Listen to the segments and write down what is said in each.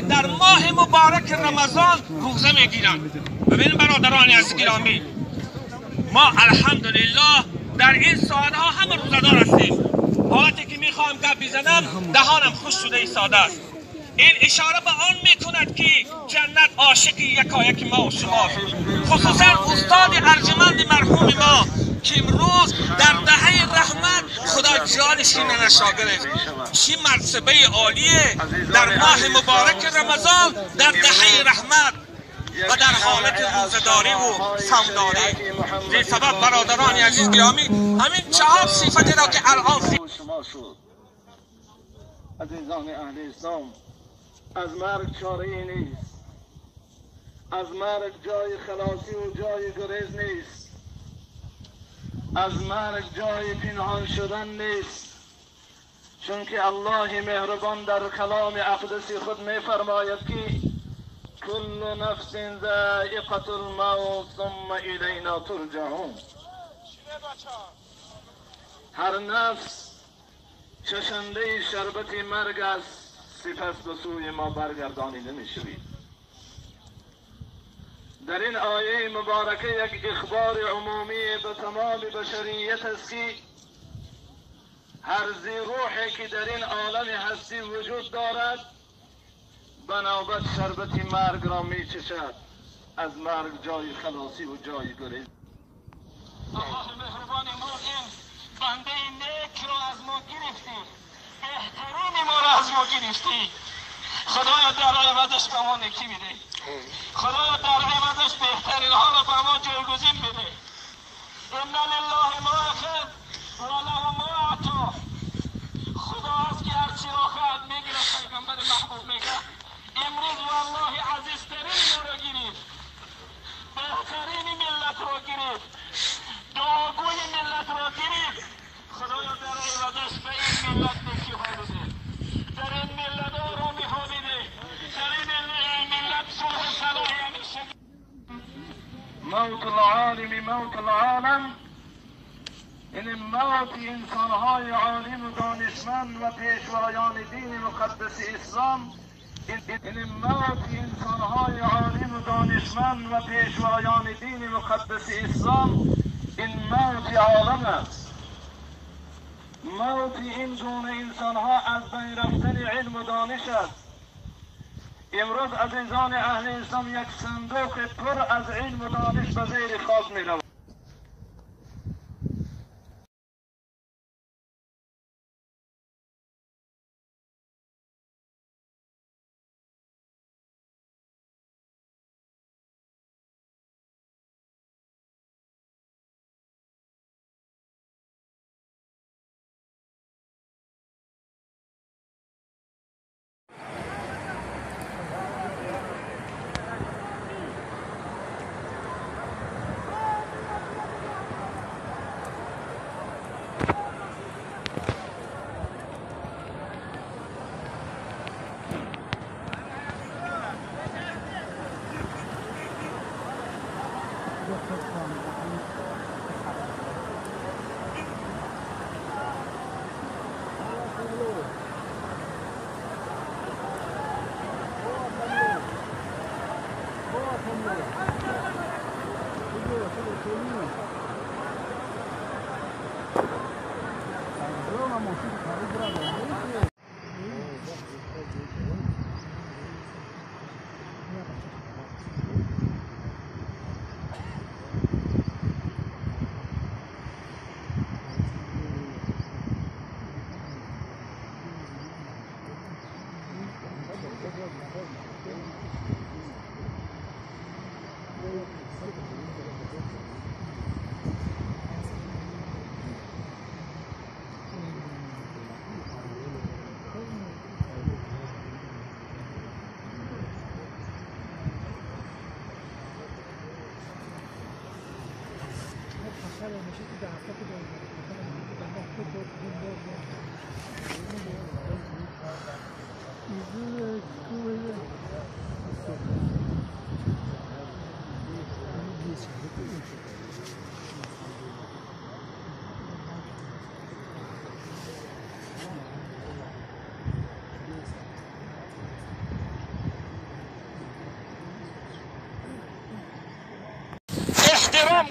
در ماه مبارک رمضان روزه میگیرن. ببین برادران از گرامی، ما الحمدلله در این ساعت ها همه روزدار هستیم. حالتی که میخوام گپ بزنم دهانم خوش شده ایستاده است. این اشاره به آن میکند که جنت عاشق یکایک ما و شما، خصوصا استاد ارجمند مرحوم ما که امروز در دهه رحمت خدا جانش نشا گرفت. چه مرتبه عالیه در ماه مبارک رمضان در دهه رحمت و در حالت روزداری و صومداری. به سبب برادران عزیز گرامی همین 4 صفت را که الان شما شد. عزیزان اهل اسلام، از مرگ چاره ای نیست. از مرگ جای خلاصی و جای گریز نیست. از مرگ جای پنهان شدن نیست، چون که الله مهربان در کلام اقدسی خود میفرماید که کل نفس ذائقة الموت ثم الینا ترجعون. هر نفس چشنده شربت مرگ است، سپس به سوی ما برگردانیده میشوید. در این آیه مبارکه یک اخبار عمومی به تمام بشریت است که هر ذی روحی که در این عالم هستی وجود دارد به نوبت شربت مرگ را می چشد. از مرگ جای خلاصی و جای گریز. الله مهربان ما این بنده نیک را از ما گرفتی، بهترین ما را از ما گرفتی. خدایا در عوضش به ما نکی بده. خدایا در عوضش بهترین ها را به ما جایگزین بده. ان لله ما اخذ و له ما اعطا. خدا است که هرچی را خواهد میگیرد. پیغمبر محبوب میگه امروز والله عزیزترین ما را گرفت، بهترین ملت را گرفت، دعاگوی ملت را گرفت. خدایا در عوضش به این ملت نکی ها بده، در این ملت آرامی ها بده، در این ملت صلح صلاح همیشه. موت العالم موت العالم، این موت انسانهای عالم و دانشمند و پیشوایان دین مقدس اسلام، این موت انسانهای عالم و دانشمند و پیشوایان دین مقدس اسلام، این موت عالم است. موت این گونه انسانها از بین رفتن علم و دانش است. امروز عزیزان اهل اسلام یک صندوق پر از علم و دانش به زیر خاک می رود.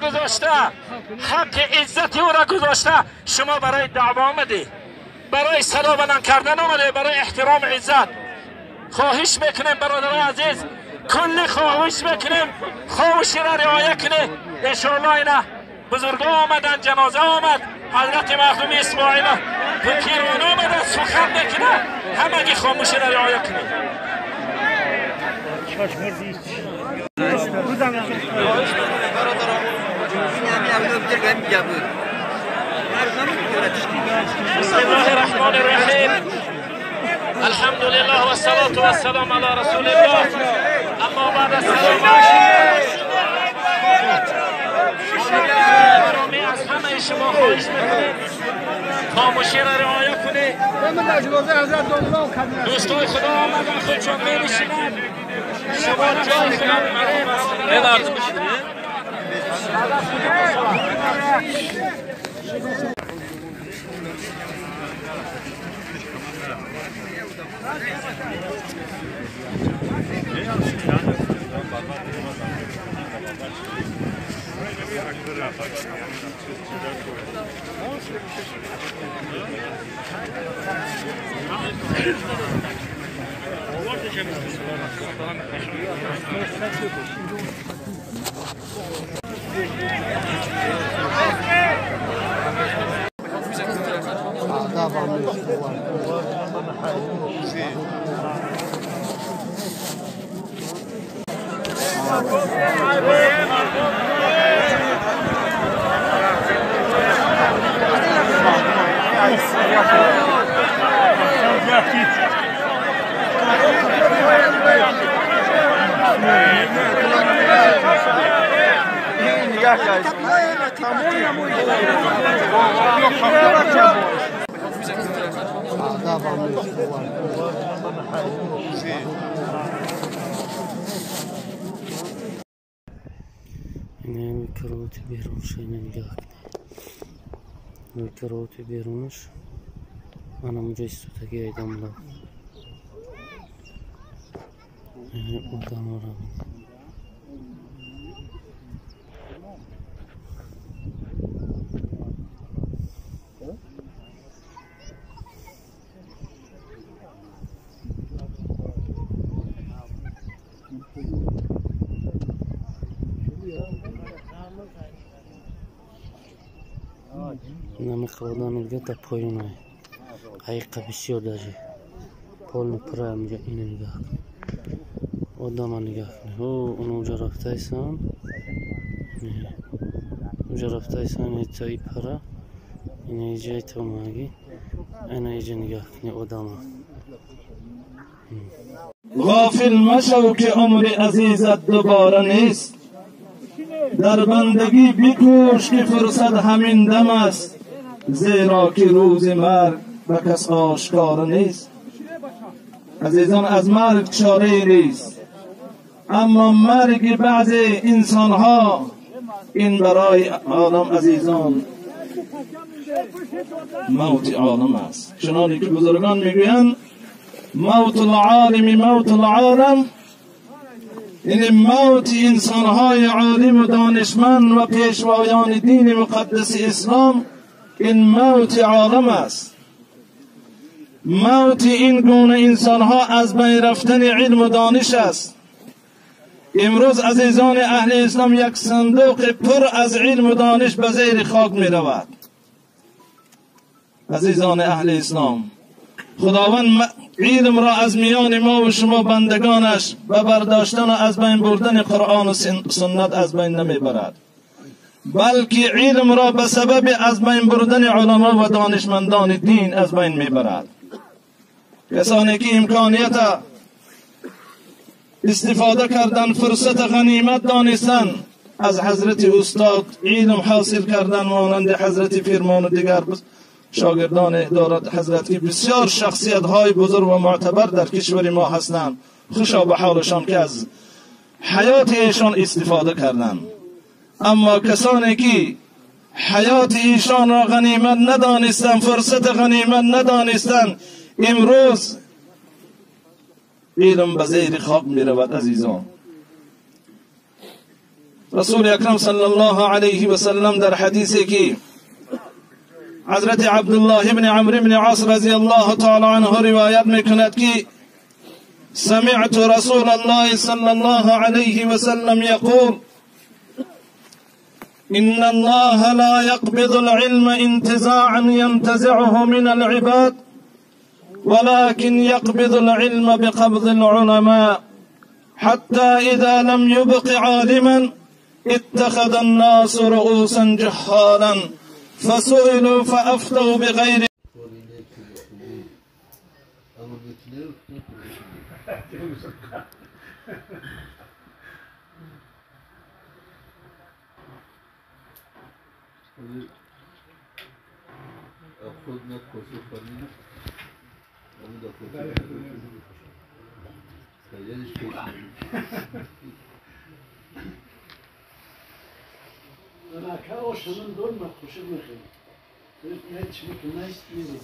گذاشته، حق عزت او را گذاشته، شما برای دعوا آمده، برای صدا بلند کردن آمده، برای احترام عزت. خواهش میکنیم برادران عزیز، کل خواهش میکنیم خواهشی را رعایت کنه. انشاءالله اینا بزرگان آمدن، جنازه آمد، حضرت مخدوم اسماعیل فقیران آمدن سخن میکنه، همگی خاموشی را رعایت کنه. بسم الله الرحمن الرحیم. الحمد لله و الصلاة و السلام علی رسول الله. اما بعد السلام از همه شما خواهش میکنیم خاموشی را رعایت کنید. دوستای خدا آمدن خودشون می‌نشینند، شما جای خدا ببرید. این کروت بیرونش نگاه کنید. کروت بیرونش انا اونجا استوتگی ایدم لا ادام را نمیخوادم میگه تا پایینه حقیقت بسیار داره پول پره میگه اینو نگاه کن آدم نگاه کن اون اونجا رفته ایسان اونجا رفته ایسان ایتایی پره این ایجای تو ماگی این ایجا نگاه کن آدم غافل مشو که عمر عزیزت دوباره نیست، در بندگی بکوش که فرصت همین دم است، زیرا که روز مرگ به کس آشکار نیست. عزیزان از مرگ چاره نیست، اما مرگ بعض انسان ها این برای عالم عزیزان موت عالم است. چنانکه که بزرگان میگویند موت العالم موت العالم، این موت انسان های عالم و دانشمند و پیشوایان دین مقدس اسلام این موت عالم است. موت این گونه انسان ها از بین رفتن علم و دانش است. امروز عزیزان اهل اسلام یک صندوق پر از علم و دانش به زیر خاک می رود. عزیزان اهل اسلام، خداوند علم را از میان ما و شما بندگانش و برداشتن و از بین بردن قرآن و سنت از بین نمی برد، بلکه علم را به سبب از بین بردن علما و دانشمندان دین از بین می برد. کسانی که امکانیت استفاده کردن، فرصت غنیمت دانستن، از حضرت استاد علم حاصل کردن، مانند حضرت فرمان و دیگر شاگردان دارد حضرت که بسیار شخصیت های بزرگ و معتبر در کشور ما هستند، خوشا به حالشان که از حیات ایشان استفاده کردند. اما کسانی که حیات ایشان را غنیمت ندانستند، فرصت غنیمت ندانستند، امروز علم به زیر خاک می رود. عزیزان، رسول اکرم صلی الله علیه و سلم در حدیثی که حضرت عبدالله ابن عمرو بن عاص رضی الله تعالی عنه روایت میکند که سمعت رسول الله صلی الله علیه و سلم یقول إن الله لا يقبض العلم انتزاعا ينتزعه من العباد ولكن يقبض العلم بقبض العلماء حتى إذا لم يبق عالما اتخذ الناس رؤوسا جهالا فسئلوا فأفتوا بغير أنا كأوش من دول ما تخش المخيم. تقول ما تشوف الناس يجي.